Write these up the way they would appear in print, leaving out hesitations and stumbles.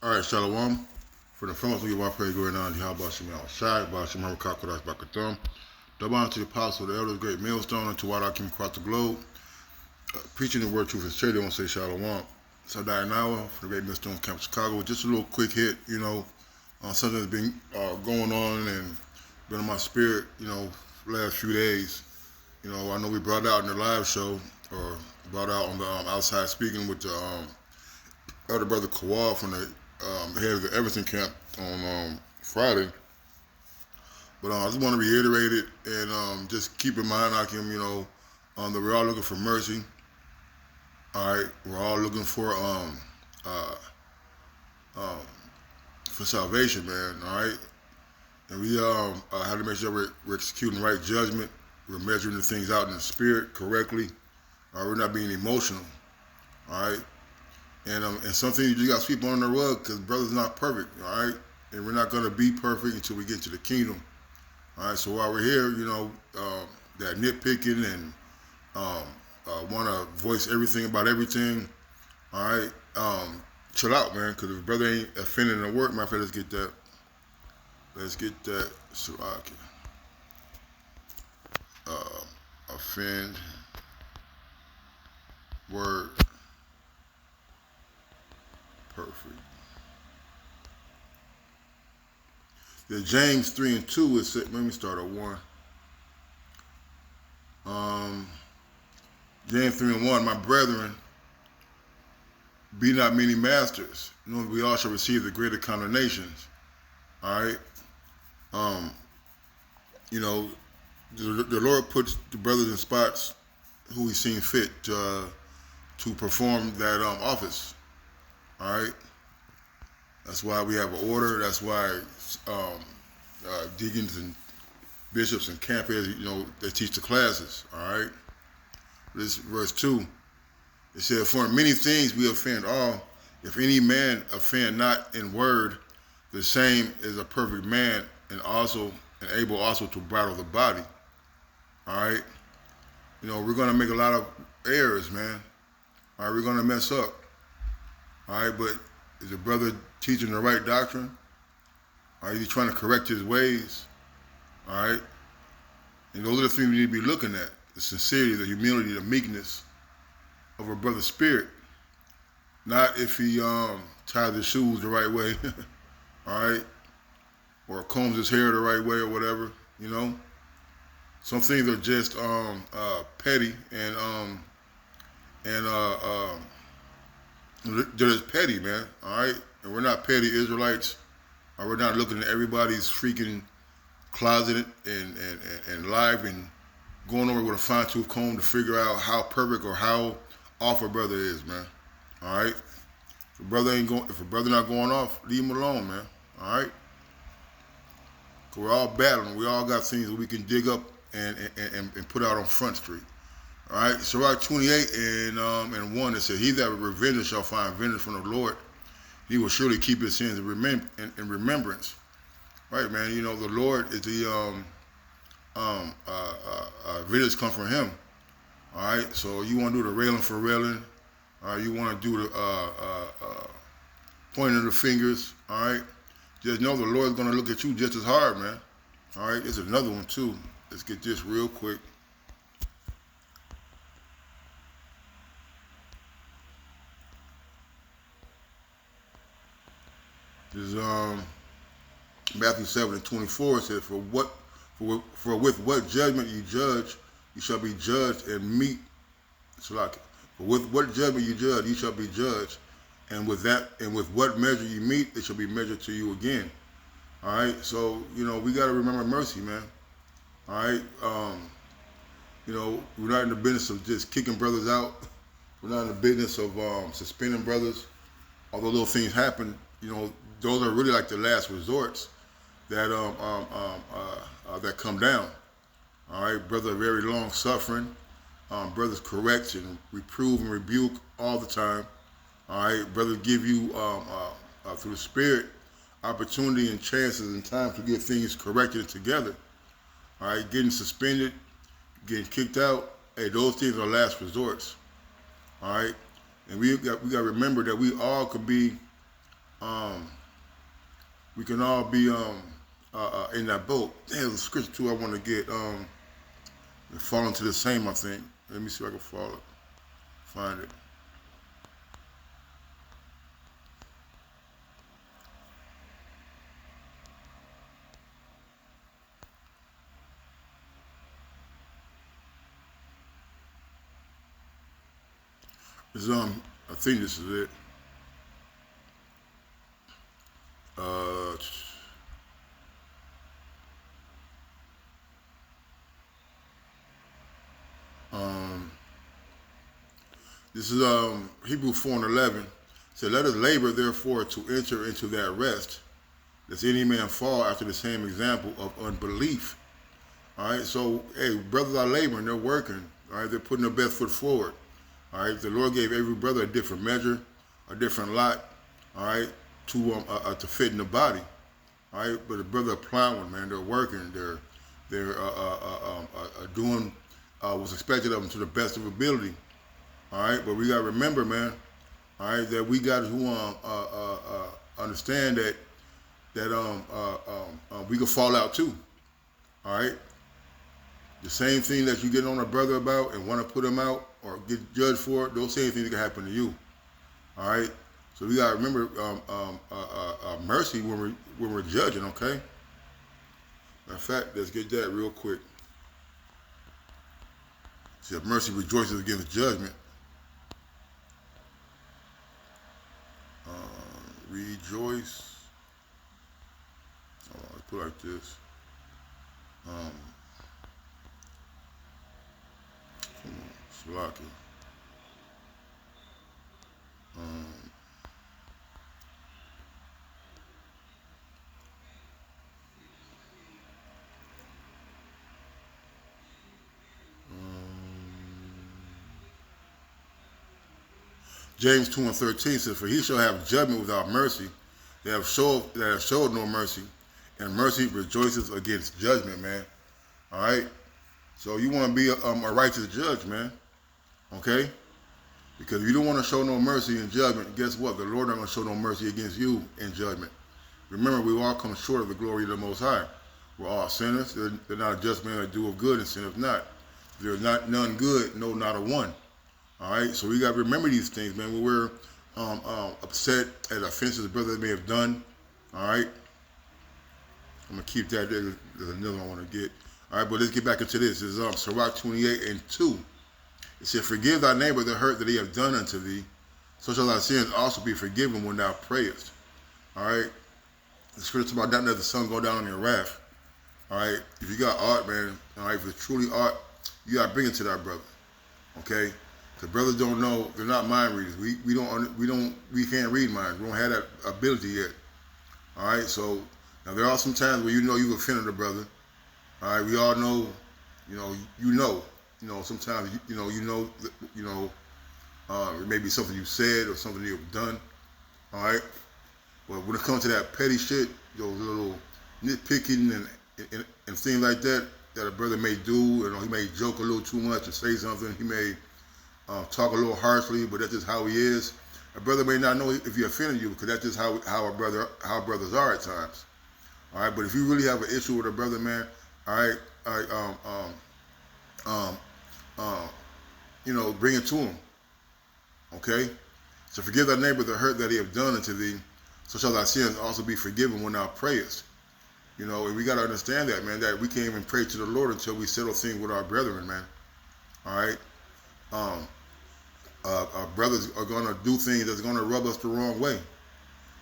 All right, Shalom. For the front, we want to pray going on. How about Shemel Shai, about Shemel Kakodas Bakathum. Double honor to the apostle, the elders, great millstone, and to what I came across the globe. Preaching the word, truth, and straight. They want to say Shalom. So, Dianawa for the great millstone camp of Chicago. Just a little quick hit, something that's been going on and been on my spirit, last few days. I know we brought out in the live show, or brought out on the outside speaking with the elder brother Kawal from the head of the Everton camp on Friday. But I just want to reiterate it and just keep in mind, Akim, that we're all looking for mercy. All right, we're all looking uh, for salvation, man. All right, and we have to make sure we're executing right judgment. We're measuring the things out in the spirit correctly. We're not being emotional. All right, and some things you just got to sweep under the rug because brother's not perfect. All right, and we're not going to be perfect until we get to the kingdom. All right, so while we're here, that nitpicking and want to voice everything about everything. All right, chill out, man, because if brother ain't offending the word, my friend, let's get that. Let's get that. Salaki. Offend word perfect. The James 3 and 2 is let me start at 1. James 3 and 1, my brethren, be not many masters, knowing we all shall receive the greater condemnations. All right. Um, the Lord puts the brothers in spots who He seen fit to perform that office. All right. That's why we have an order. That's why deacons and bishops and camp heads, they teach the classes. All right. This verse 2. It said, for many things we offend all. If any man offend not in word, the same is a perfect man and able also to bridle the body. All right. We're going to make a lot of errors, man. All right. We're going to mess up. All right. But is the brother teaching the right doctrine? Are you trying to correct his ways? All right. And those are the things we need to be looking at. The sincerity, the humility, the meekness of a brother's spirit. Not if he ties his shoes the right way, all right, or combs his hair the right way or whatever. Some things are just petty and they're just petty, man. All right, and we're not petty Israelites. We're not looking at everybody's freaking closet and live and going over with a fine tooth comb to figure out how perfect or how off a brother is, man. All right. If a brother not going off, leave him alone, man. All right. Cause we're all battling. We all got things that we can dig up and put out on Front Street. All right. Sirach 28 and 1, it says, "He that revengeth shall find vengeance from the Lord. He will surely keep his sins in remembrance." Right, man. The Lord is the vengeance come from Him. All right. So you want to do the railing for railing. You want to do the pointing of the fingers, all right? Just know the Lord's going to look at you just as hard, man. All right, there's another one, too. Let's get this real quick. This is Matthew 7 and 24. It says, for with what judgment you judge, you shall be judged and meet. So like, for with what judgment you judge, you shall be judged. And with what measure you meet, it shall be measured to you again. All right. So we got to remember mercy, man. All right. We're not in the business of just kicking brothers out. We're not in the business of suspending brothers. Although little things happen, those are really like the last resorts that that come down. All right. Brothers are very long suffering. Brothers correct and reprove and rebuke all the time. All right, brothers give you through the Spirit opportunity and chances and time to get things corrected together. All right, getting suspended, getting kicked out. Hey, those things are last resorts. All right, and we got to remember that we all could be um, we can all be in that boat. There's a scripture too I want to get. Fall into the same, I think. Let me see if I can find it. It's, I think this is it. Uh, um, this is Hebrew 4:11. It said, "Let us labor therefore to enter into that rest, lest any man fall after the same example of unbelief." All right, so hey, brothers are laboring, they're working. All right, they're putting their best foot forward. All right, the Lord gave every brother a different measure, a different lot. All right, to fit in the body. All right, but the brother are plowing, man. They're working. They're doing what's expected of them to the best of ability. All right, but we got to remember, man. All right, that we got to understand that we can fall out too. All right, the same thing that you get on a brother about and want to put him out or get judged for it, those same things can happen to you. All right, so we got to remember mercy when we're judging. Okay. Matter of fact, let's get that real quick. See, if mercy rejoices against judgment. Rejoice. Let's put it like this. Um, Come on, Slocky. Um, James 2:13 says, "For he shall have judgment without mercy. They have showed no mercy, and mercy rejoices against judgment." Man, all right. So you want to be a righteous judge, man. Okay, because if you don't want to show no mercy in judgment, guess what? The Lord not going to show no mercy against you in judgment. Remember, we all come short of the glory of the Most High. We're all sinners. They're not a just man that doeth good and sinneth not. There's not none good, no, not a one. All right, so we got to remember these things, man. When we're upset at offenses brothers may have done, all right, I'm gonna keep that. There's another one I want to get. All right, but let's get back into this. This is Sirach 28:2. It said, "Forgive thy neighbor the hurt that he have done unto thee, so shall thy sins also be forgiven when thou prayest." All right, the scripture about that, let the sun go down on your wrath. All right, if you got art, man, all right, if it's truly art, you gotta bring it to that brother. Okay. The brothers don't know; they're not mind readers. We can't read minds. We don't have that ability yet. All right. So now there are some times where you've offended a brother. All right. We all know. Sometimes it may be something you said or something you've done. All right. But when it comes to that petty shit, those little nitpicking and things like that a brother may do, he may joke a little too much and say something. He may talk a little harshly, but that's just how he is. A brother may not know if he offended you because that's just how brothers are at times. All right, but if you really have an issue with a brother, man, all right, bring it to him. Okay, so forgive thy neighbor the hurt that he have done unto thee, so shall thy sins also be forgiven when thou prayest. And we gotta understand that, man, that we can't even pray to the Lord until we settle things with our brethren, man. All right. Our brothers are going to do things that's going to rub us the wrong way.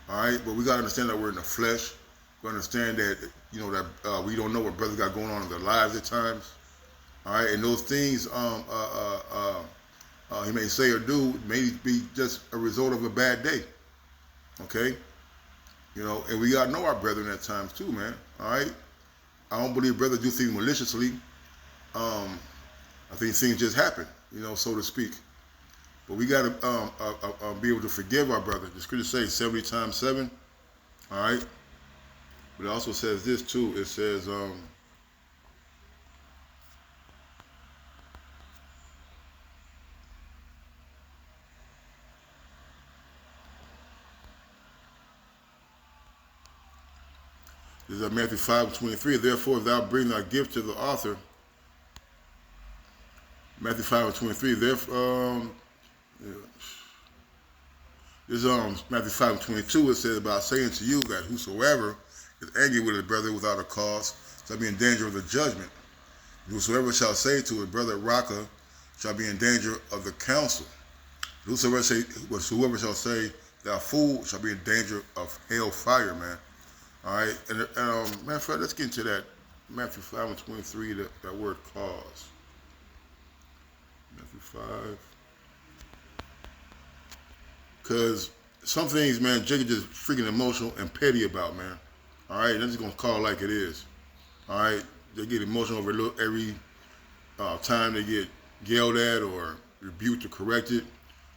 All right, but we got to understand that we're in the flesh. We understand that we don't know what brothers got going on in their lives at times. All right, and those things he may say or do may be just a result of a bad day. Okay, and we got to know our brethren at times too, man. All right, I don't believe brothers do things maliciously. I think things just happen, so to speak. But we got to be able to forgive our brother. The scripture says 70 times 7. All right. But it also says this too. It says, This is Matthew 5:23. Therefore, if thou bring thy gift to the altar, Matthew 5:23. Therefore, yeah. This Matthew 5:22. It says, "But I say unto you that whosoever is angry with his brother without a cause shall be in danger of the judgment. Whosoever shall say to his brother, Raca, shall be in danger of the council. Whosoever shall say, thou fool, shall be in danger of hell fire," man. All right, and matter of fact, let's get into that Matthew 5:23. That word cause. Matthew 5. Because some things, man, Jacob just freaking emotional and petty about, man. All right, they're just gonna call it like it is. All right, they get emotional over every time they get yelled at or rebuked or corrected.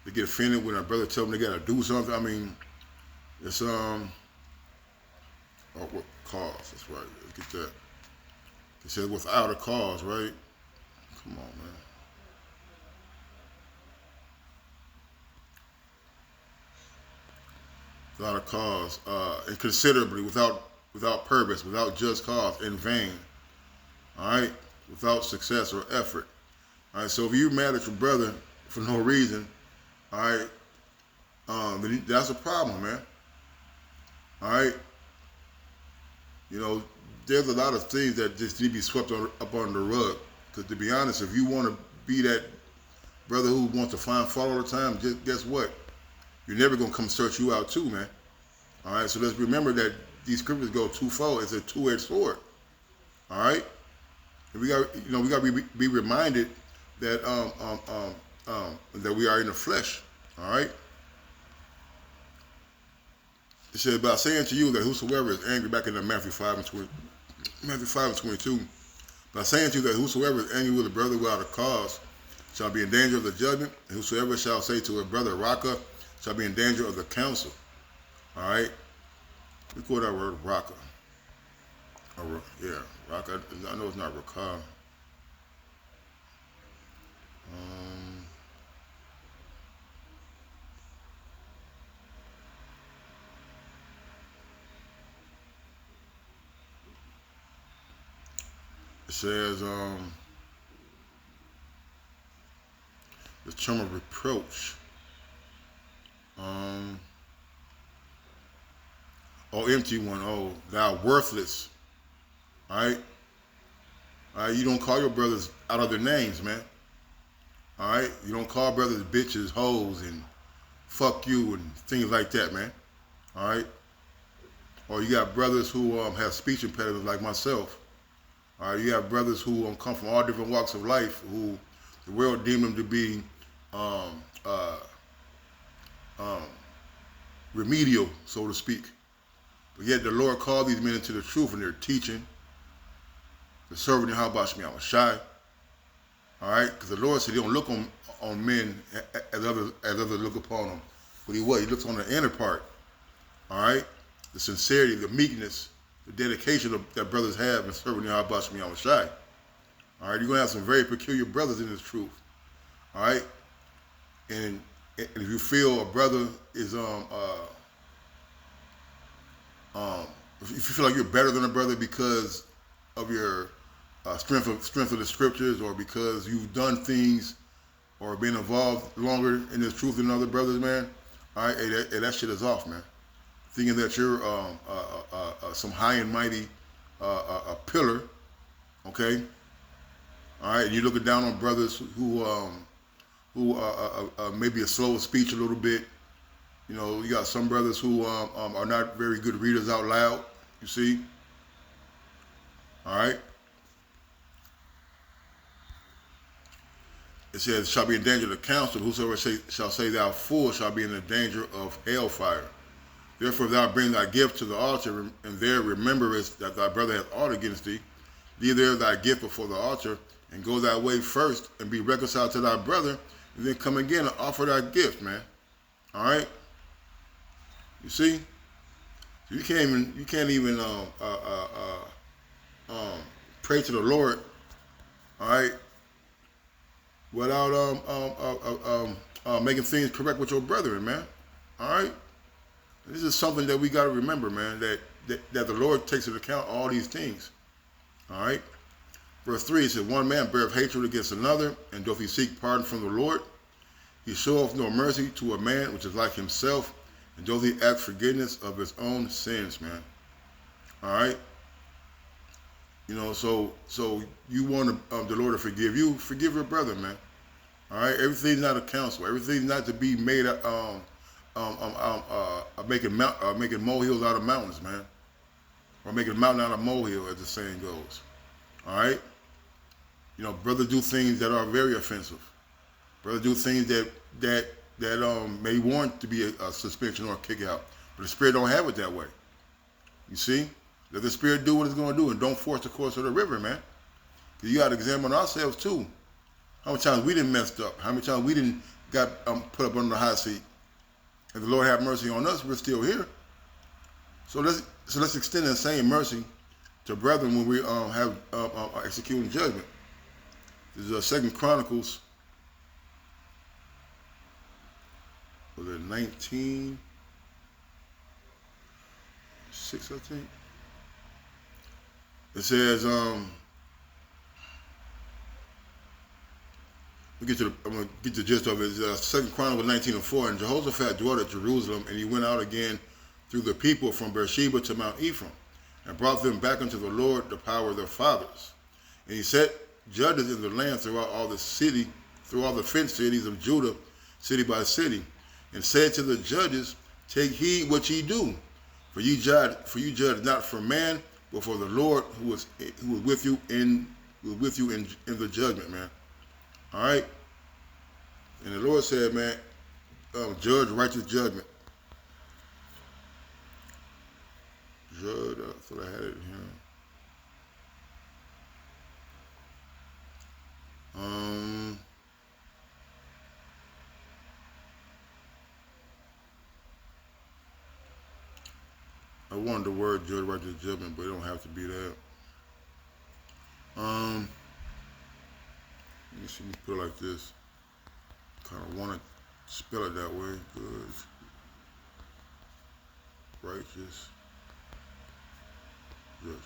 They get offended when our brother tells them they gotta do something. I mean, it's oh, what cause? That's right. Let's get that. It says without a cause, right? Come on, man. Without a cause, inconsiderably, without purpose, without just cause, in vain. All right, without success or effort. All right, so if you're mad at your brother for no reason, all right, then that's a problem, man. All right, you know, there's a lot of things that just need to be swept up under the rug. Because to be honest, if you want to be that brother who wants to find fault all the time, just guess what? You're never gonna come search you out too, man. All right, so let's remember that these scriptures go twofold. It's a two-edged sword. All right, and we got be reminded that that we are in the flesh. All right. It says, "But I say unto you that whosoever is angry," back in the Matthew 5:22. "But I say unto you that whosoever is angry with a brother without a cause shall be in danger of the judgment, and whosoever shall say to a brother, Raca, shall be in danger of the council." All right, we call that word Raca. Yeah, Raca. I know it's not Raca. It says the term of reproach. Oh, empty one. Oh, thou worthless. All right. All right. You don't call your brothers out of their names, man. All right. You don't call brothers bitches, hoes, and fuck you and things like that, man. All right. Or you got brothers who have speech impediments like myself. All right. You have brothers who come from all different walks of life who the world deem them to be remedial, so to speak. But yet the Lord called these men into the truth, and they're teaching. They're serving the Yahweh Shemi Shai. All right, because the Lord said He don't look on men as others look upon them. But He looks on the inner part. All right, the sincerity, the meekness, the dedication that brothers have in serving the Yahweh Shemi Shai. All right, you're gonna have some very peculiar brothers in this truth. All right, and if you feel a brother is if you feel like you're better than a brother because of your strength of the scriptures, or because you've done things or been involved longer in this truth than other brothers, man, all right, hey, that shit is off, man. Thinking that you're some high and mighty pillar, okay? All right, and you're looking down on brothers who maybe are slow of speech a little bit. You know, you got some brothers who are not very good readers out loud, you see? All right? It says, shall be in danger of the council. Whosoever shall say thou fool shall be in the danger of hellfire. Therefore, if thou bring thy gift to the altar, and there rememberest that thy brother hath aught against thee, leave there thy gift before the altar, and go thy way first, and be reconciled to thy brother, and then come again and offer thy gift, man. All right? You see? So you can't even pray to the Lord, all right, without making things correct with your brethren, man. All right? This is something that we got to remember, man, that that the Lord takes into account all these things. All right. Verse 3, it says, one man beareth hatred against another, and doth he seek pardon from the Lord? He showeth no mercy to a man which is like himself, and doth he ask forgiveness of his own sins, man. All right. You know, so you want the Lord to forgive you, forgive your brother, man. All right. Everything's not a counsel. Everything's not to be made making molehills out of mountains, man, or making a mountain out of molehill, as the saying goes. All right. You know, brothers do things that are very offensive. Brothers do things that may warrant to be a suspension or a kick out, but the Spirit don't have it that way. You see, let the Spirit do what it's going to do, and don't force the course of the river, man. Because you got to examine ourselves too. How many times we didn't messed up? How many times we didn't got put up under the hot seat? If the Lord have mercy on us, we're still here. So let's extend the same mercy to brethren when we have executing judgment. This is 2 Chronicles. Was it 19:6, I think? It says, I'm gonna get the gist of it. It's 2 Chronicles 19:4. And Jehoshaphat dwelt at Jerusalem, and he went out again through the people from Beersheba to Mount Ephraim, and brought them back unto the Lord, the power of their fathers. And he set judges in the land throughout all the fenced cities of Judah, city by city, and said to the judges, take heed what ye do, for you judge not for man, but for the Lord who was with you in the judgment, man. All right. And the Lord said, man, judge righteous judgment. Judge, I thought I had it here. I wanted the word judge righteous judgment, but it don't have to be that. Let me see, put it like this. Kind of want to spell it that way. Good. Righteous judgment.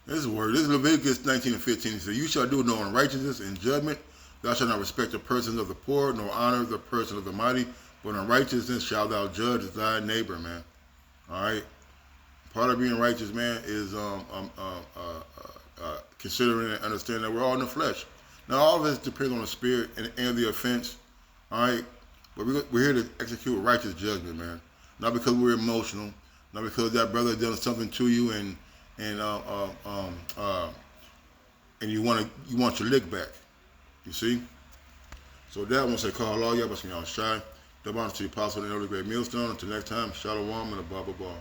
This is a word. This is Leviticus 19:15. It says, you shall do no unrighteousness in judgment. Thou shalt not respect the person of the poor, nor honor the person of the mighty, but in righteousness shalt thou judge thy neighbor, man. All right. Part of being righteous, man, is considering and understanding that we're all in the flesh. Now, all of this depends on the spirit and the offense. All right. But we're here to execute righteous judgment, man. Not because we're emotional, not because that brother done something to you and you want your lick back. You see? So that one say, call all y'all, but y'all shy. Double honor to the apostle and the elder great millstone. Until next time, shalom and a blah, blah, blah.